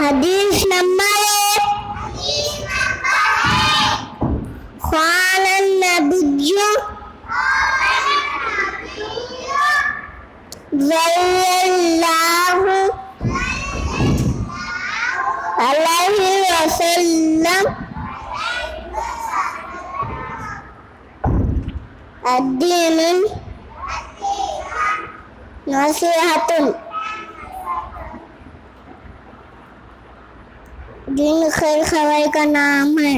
हदीस नंबर 1 क़ाल नबिय्यु सल्लल्लाहु अलैहि वसल्लम अद्दीन नसीहतुन दिन खैर खवाई का नाम है।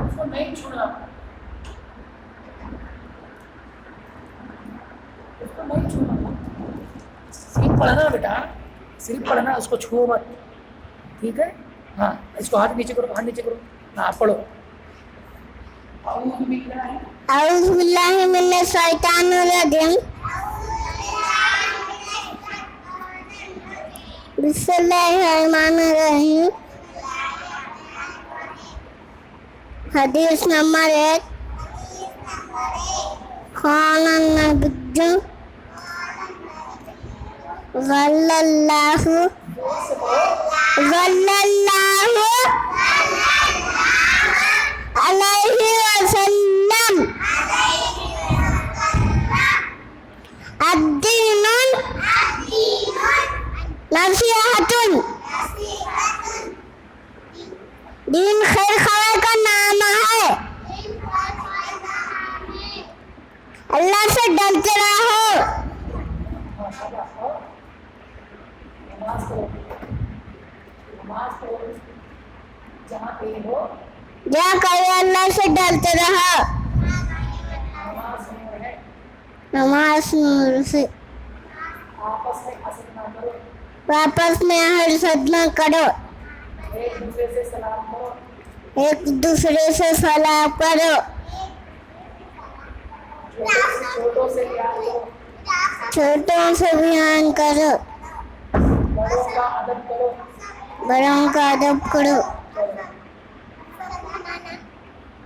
उसको नहीं छूना, उसको नहीं छूना। सिर्फ पढ़ना बेटा, सिर्फ पढ़ना, उसको छुओ मत, ठीक है। हाँ, इसको हाथ नीचे करो, हाथ नीचे करो। हाँ, पढ़ो। औज़ु बिल्लाहि मिनश शैतानिर रजीम। बिस्मिल्लाहिर्रहमानिर्रहीम। हदीस नंबर 1 क़ाल नबिय्यु सल्लल्लाहु अलैहि वसल्लम अद्दीन नसीहतुन दिन खैर खवाई का नाम है। अल्लाह से डरते रहो। जहाँ कहीं अल्लाह से डरते रहो। नमाज नूर से। आपस में हसद न करो। एक दूसरे से सलाम करो। छोटों से बयान करो। बड़ों का अदब करो।